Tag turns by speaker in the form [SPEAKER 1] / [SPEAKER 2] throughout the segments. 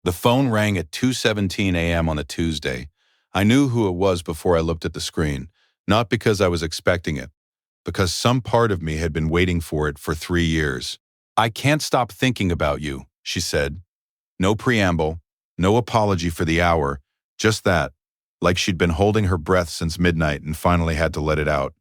[SPEAKER 1] The phone rang at 2:17 a.m. on a Tuesday. I knew who it was before I looked at the screen, not because I was expecting it, because some part of me had been waiting for it for 3 years. "I can't stop thinking about you," she said. No preamble, no apology for the hour, just that, like she'd been holding her breath since midnight and finally had to let it out.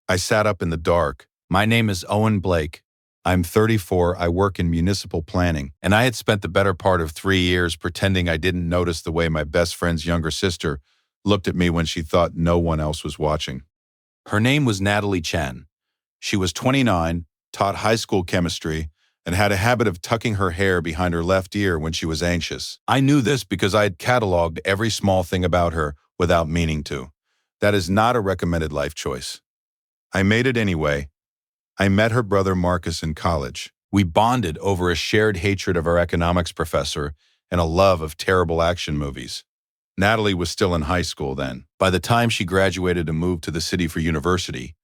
[SPEAKER 1] I sat up in the dark. "My name is Owen Blake. I'm 34, I work in municipal planning," and I had spent the better part of 3 years pretending I didn't notice the way my best friend's younger sister looked at me when she thought no one else was watching. Her name was Natalie Chen. She was 29, taught high school chemistry, and had a habit of tucking her hair behind her left ear when she was anxious. I knew this because I had cataloged every small thing about her without meaning to. That is not a recommended life choice. I made it anyway. I met her brother Marcus in college. We bonded over a shared hatred of our economics professor and a love of terrible action movies. Natalie was still in high school then. By the time she graduated and moved to the city for university,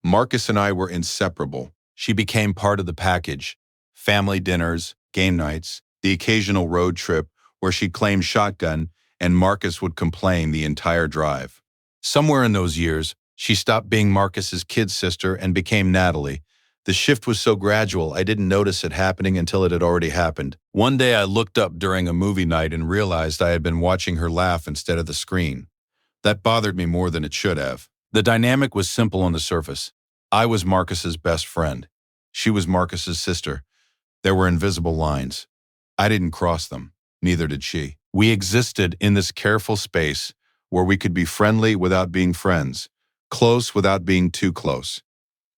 [SPEAKER 1] Marcus and I were inseparable. She became part of the package: family dinners, game nights, the occasional road trip where she claimed shotgun and Marcus would complain the entire drive. Somewhere in those years, she stopped being Marcus's kid sister and became Natalie. The shift was so gradual I didn't notice it happening until it had already happened. One day I looked up during a movie night and realized I had been watching her laugh instead of the screen. That bothered me more than it should have. The dynamic was simple on the surface. I was Marcus's best friend. She was Marcus's sister. There were invisible lines. I didn't cross them. Neither did she. We existed in this careful space where we could be friendly without being friends, close without being too close.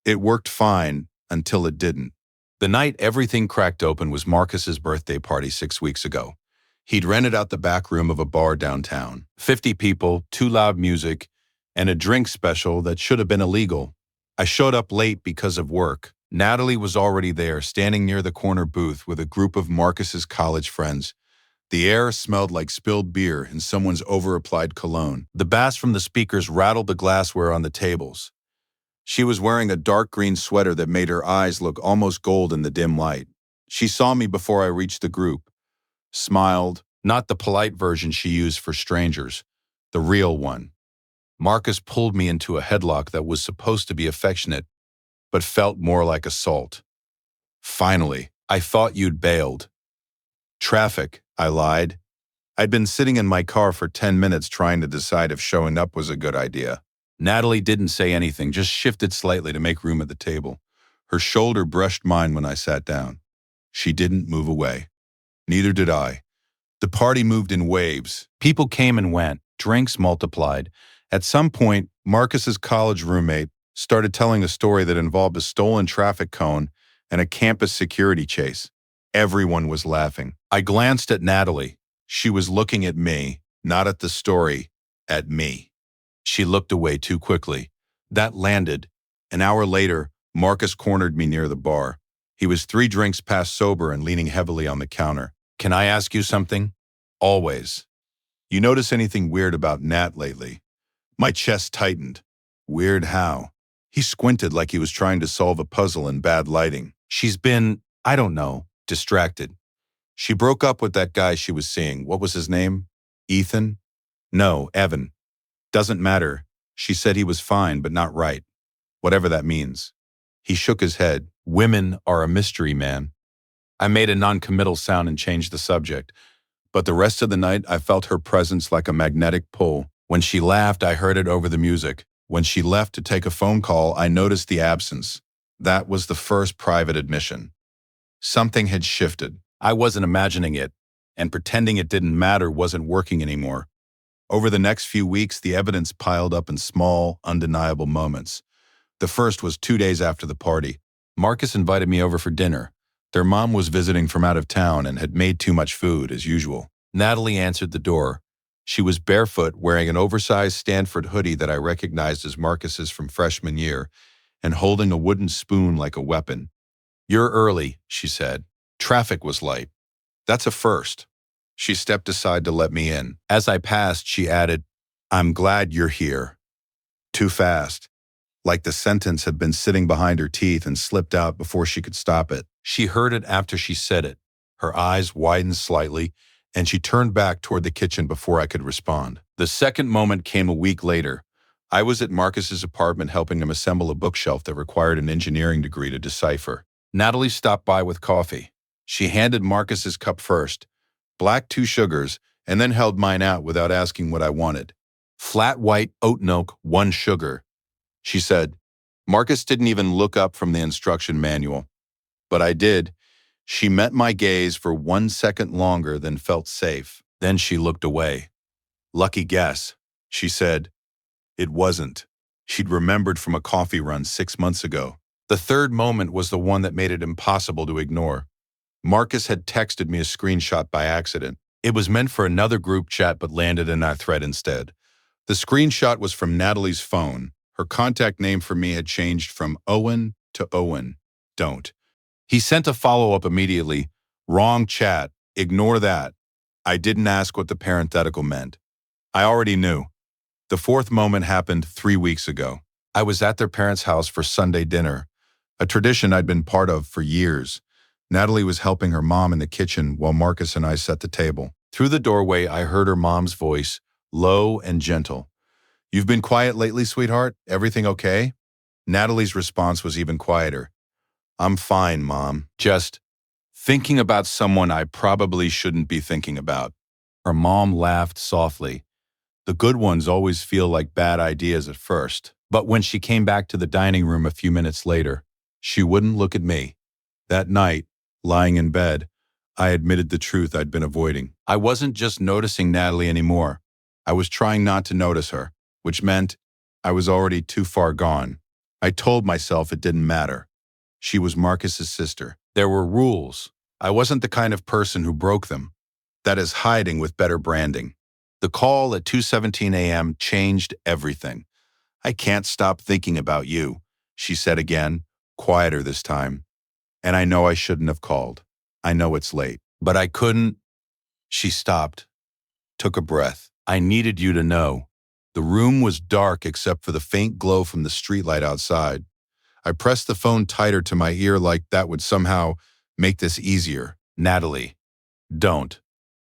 [SPEAKER 1] It worked fine until it didn't. The night everything cracked open was Marcus's birthday party 6 weeks ago. He'd rented out the back room of a bar downtown. 50 people, too loud music, and a drink special that should have been illegal. I showed up late because of work. Natalie was already there, standing near the corner booth with a group of Marcus's college friends. The air smelled like spilled beer and someone's over-applied cologne. The bass from the speakers rattled the glassware on the tables. She was wearing a dark green sweater that made her eyes look almost gold in the dim light. She saw me before I reached the group, smiled, not the polite version she used for strangers, the real one. Marcus pulled me into a headlock that was supposed to be affectionate, but felt more like assault. "Finally, I thought you'd bailed." "Traffic," I lied. I'd been sitting in my car for 10 minutes trying to decide if showing up was a good idea. Natalie didn't say anything, just shifted slightly to make room at the table. Her shoulder brushed mine when I sat down. She didn't move away. Neither did I. The party moved in waves. People came and went. Drinks multiplied. At some point, Marcus's college roommate started telling a story that involved a stolen traffic cone and a campus security chase. Everyone was laughing. I glanced at Natalie. She was looking at me, not at the story, at me. She looked away too quickly. That landed. An hour later, Marcus cornered me near the bar. He was 3 drinks past sober and leaning heavily on the counter. "Can I ask you something?" "Always." "You notice anything weird about Nat lately?" My chest tightened. Weird how? He squinted like he was trying to solve a puzzle in bad lighting. "She's been, I don't know, distracted. She broke up with that guy she was seeing. What was his name? Ethan? No, Evan. Doesn't matter. She said he was fine, but not right. Whatever that means." He shook his head. "Women are a mystery, man." I made a non-committal sound and changed the subject, but the rest of the night I felt her presence like a magnetic pull. When she laughed, I heard it over the music. When she left to take a phone call, I noticed the absence. That was the first private admission. Something had shifted. I wasn't imagining it, and pretending it didn't matter wasn't working anymore. Over the next few weeks, the evidence piled up in small, undeniable moments. The first was 2 days after the party. Marcus invited me over for dinner. Their mom was visiting from out of town and had made too much food, as usual. Natalie answered the door. She was barefoot, wearing an oversized Stanford hoodie that I recognized as Marcus's from freshman year, and holding a wooden spoon like a weapon. "You're early," she said. "Traffic was light. That's a first." She stepped aside to let me in. As I passed, she added, "I'm glad you're here." Too fast. Like the sentence had been sitting behind her teeth and slipped out before she could stop it. She heard it after she said it. Her eyes widened slightly, and she turned back toward the kitchen before I could respond. The second moment came a week later. I was at Marcus's apartment helping him assemble a bookshelf that required an engineering degree to decipher. Natalie stopped by with coffee. She handed Marcus's cup first, black 2 sugars, and then held mine out without asking what I wanted. Flat white oat milk, 1 sugar, she said. Marcus didn't even look up from the instruction manual. But I did. She met my gaze for 1 second longer than felt safe. Then she looked away. Lucky guess, she said. It wasn't. She'd remembered from a coffee run 6 months ago. The third moment was the one that made it impossible to ignore. Marcus had texted me a screenshot by accident. It was meant for another group chat but landed in our thread instead. The screenshot was from Natalie's phone. Her contact name for me had changed from Owen to Owen. Don't. He sent a follow-up immediately. Wrong chat. Ignore that. I didn't ask what the parenthetical meant. I already knew. The fourth moment happened 3 weeks ago. I was at their parents' house for Sunday dinner, a tradition I'd been part of for years. Natalie was helping her mom in the kitchen while Marcus and I set the table. Through the doorway, I heard her mom's voice, low and gentle. "You've been quiet lately, sweetheart? Everything okay?" Natalie's response was even quieter. "I'm fine, Mom. Just thinking about someone I probably shouldn't be thinking about." Her mom laughed softly. The good ones always feel like bad ideas at first. But when she came back to the dining room a few minutes later, she wouldn't look at me. That night, lying in bed, I admitted the truth I'd been avoiding. I wasn't just noticing Natalie anymore. I was trying not to notice her, which meant I was already too far gone. I told myself it didn't matter. She was Marcus's sister. There were rules. I wasn't the kind of person who broke them. That is hiding with better branding. The call at 2:17 a.m. changed everything. "I can't stop thinking about you," she said again, quieter this time. "And I know I shouldn't have called. I know it's late. But I couldn't." She stopped, took a breath. "I needed you to know." The room was dark except for the faint glow from the streetlight outside. I pressed the phone tighter to my ear like that would somehow make this easier. "Natalie, don't."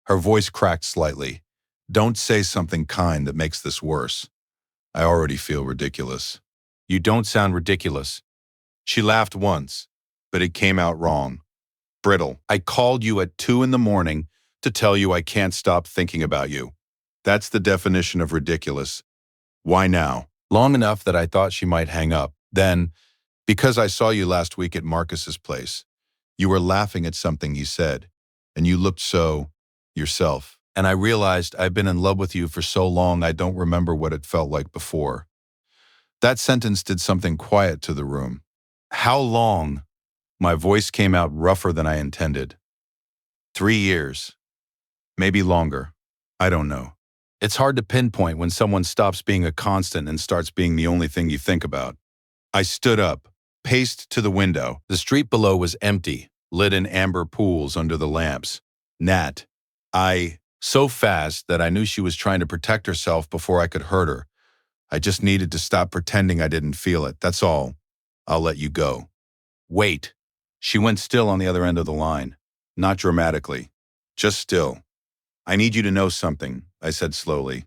[SPEAKER 1] Her voice cracked slightly. "Don't say something kind that makes this worse. I already feel ridiculous." "You don't sound ridiculous." She laughed once, but it came out wrong. Brittle. "I called you at 2 in the morning to tell you I can't stop thinking about you. That's the definition of ridiculous. Why now?" Long enough that I thought she might hang up. Then, "Because I saw you last week at Marcus's place. You were laughing at something he said, and you looked so yourself. And I realized I've been in love with you for so long I don't remember what it felt like before." That sentence did something quiet to the room. "How long?" My voice came out rougher than I intended. 3 years. Maybe longer. I don't know. It's hard to pinpoint when someone stops being a constant and starts being the only thing you think about. I stood up, paced to the window. The street below was empty, lit in amber pools under the lamps. Nat. So fast that I knew she was trying to protect herself before I could hurt her. I just needed to stop pretending I didn't feel it. That's all. I'll let you go. Wait. She went still on the other end of the line. Not dramatically. Just still. "I need you to know something," I said slowly.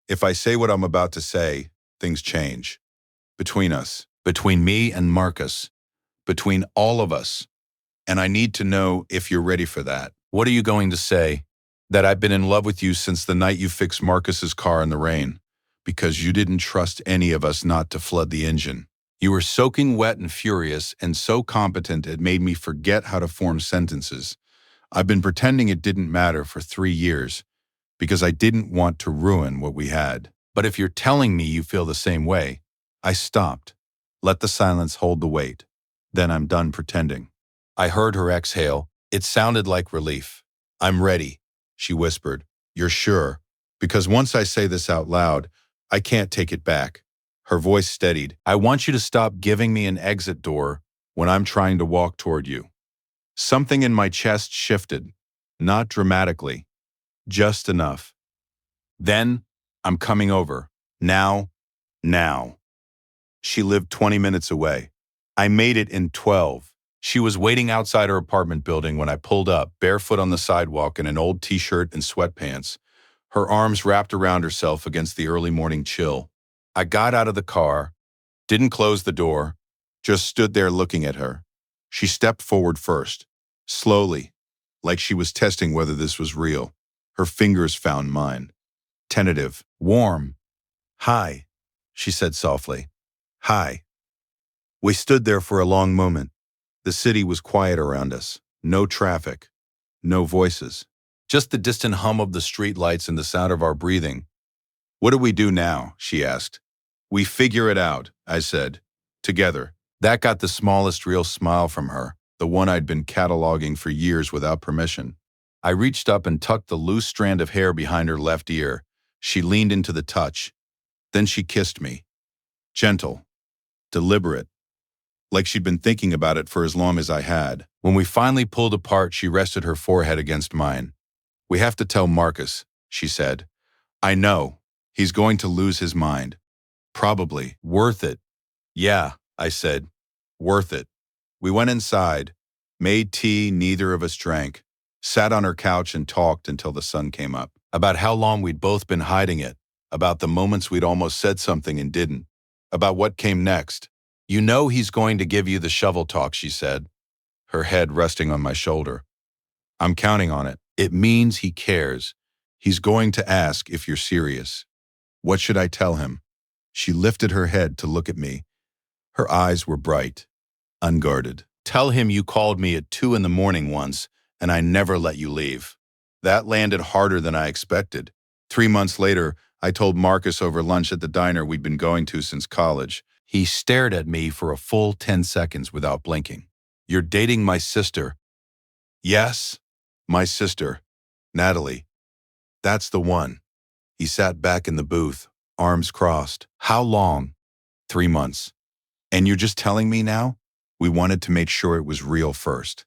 [SPEAKER 1] "If I say what I'm about to say, things change. Between us. Between me and Marcus. Between all of us. And I need to know if you're ready for that." "What are you going to say?" "That I've been in love with you since the night you fixed Marcus's car in the rain. Because you didn't trust any of us not to flood the engine. You were soaking wet and furious and so competent it made me forget how to form sentences. I've been pretending it didn't matter for 3 years because I didn't want to ruin what we had. But if you're telling me you feel the same way," I stopped. Let the silence hold the weight. "Then I'm done pretending." I heard her exhale. It sounded like relief. "I'm ready," she whispered. "You're sure? Because once I say this out loud, I can't take it back." Her voice steadied. "I want you to stop giving me an exit door when I'm trying to walk toward you." Something in my chest shifted. Not dramatically. Just enough. "Then, I'm coming over. Now. Now." She lived 20 minutes away. I made it in 12. She was waiting outside her apartment building when I pulled up, barefoot on the sidewalk in an old t-shirt and sweatpants, her arms wrapped around herself against the early morning chill. I got out of the car, didn't close the door, just stood there looking at her. She stepped forward first, slowly, like she was testing whether this was real. Her fingers found mine. Tentative, warm. "Hi," she said softly. "Hi." We stood there for a long moment. The city was quiet around us. No traffic. No voices. Just the distant hum of the streetlights and the sound of our breathing. "What do we do now?" she asked. "We figure it out," I said. "Together." That got the smallest real smile from her, the one I'd been cataloging for years without permission. I reached up and tucked the loose strand of hair behind her left ear. She leaned into the touch. Then she kissed me. Gentle. Deliberate. Like she'd been thinking about it for as long as I had. When we finally pulled apart, she rested her forehead against mine. "We have to tell Marcus," she said. "I know. He's going to lose his mind. Probably. Worth it." "Yeah," I said. "Worth it." We went inside, made tea neither of us drank, sat on her couch and talked until the sun came up. About how long we'd both been hiding it, about the moments we'd almost said something and didn't, about what came next. "You know he's going to give you the shovel talk," she said, her head resting on my shoulder. "I'm counting on it. It means he cares. He's going to ask if you're serious." "What should I tell him?" She lifted her head to look at me. Her eyes were bright, unguarded. "Tell him you called me at 2 a.m. once, and I never let you leave." That landed harder than I expected. 3 months later, I told Marcus over lunch at the diner we'd been going to since college. He stared at me for a full 10 seconds without blinking. "You're dating my sister." "Yes, my sister, Natalie. That's the one." He sat back in the booth, arms crossed. "How long?" 3 months. "And you're just telling me now?" We wanted to make sure it was real first.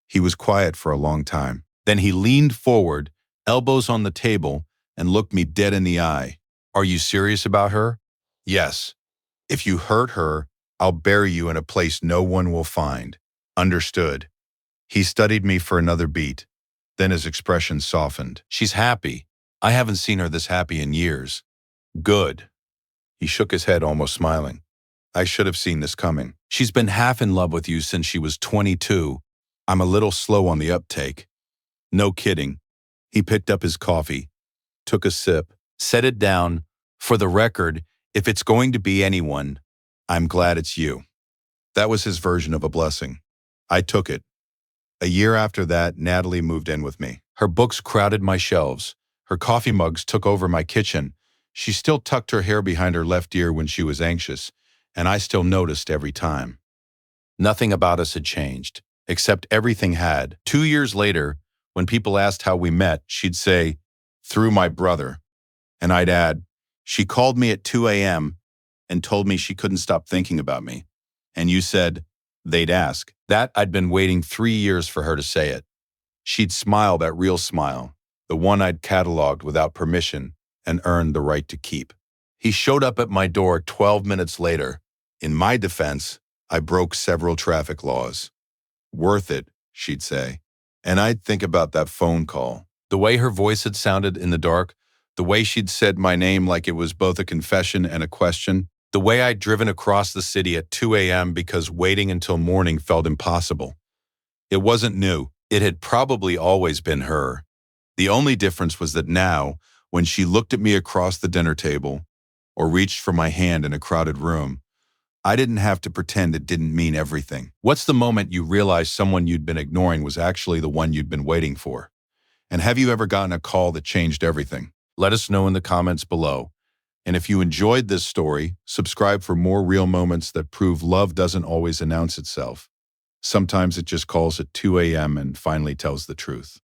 [SPEAKER 1] He was quiet for a long time. Then he leaned forward, elbows on the table, and looked me dead in the eye. "Are you serious about her?" "Yes. If you hurt her, I'll bury you in a place no one will find." "Understood." He studied me for another beat. Then his expression softened. "She's happy. I haven't seen her this happy in years." "Good." He shook his head, almost smiling. "I should have seen this coming. She's been half in love with you since she was 22. I'm a little slow on the uptake." "No kidding." He picked up his coffee, took a sip, set it down. "For the record, if it's going to be anyone, I'm glad it's you." That was his version of a blessing. I took it. A year after that, Natalie moved in with me. Her books crowded my shelves. Her coffee mugs took over my kitchen. She still tucked her hair behind her left ear when she was anxious, and I still noticed every time. Nothing about us had changed, except everything had. 2 years later, when people asked how we met, she'd say, "Through my brother." And I'd add, "She called me at 2 a.m. and told me she couldn't stop thinking about me." And you said, "They'd ask." That I'd been waiting 3 years for her to say it. She'd smile, that real smile, the one I'd cataloged without permission and earned the right to keep. He showed up at my door 12 minutes later. In my defense, I broke several traffic laws. "Worth it," she'd say. And I'd think about that phone call. The way her voice had sounded in the dark, the way she'd said my name like it was both a confession and a question, the way I'd driven across the city at 2 a.m. because waiting until morning felt impossible. It wasn't new. It had probably always been her. The only difference was that now, when she looked at me across the dinner table or reached for my hand in a crowded room, I didn't have to pretend it didn't mean everything. What's the moment you realized someone you'd been ignoring was actually the one you'd been waiting for? And have you ever gotten a call that changed everything? Let us know in the comments below. And if you enjoyed this story, subscribe for more real moments that prove love doesn't always announce itself. Sometimes it just calls at 2 a.m. and finally tells the truth.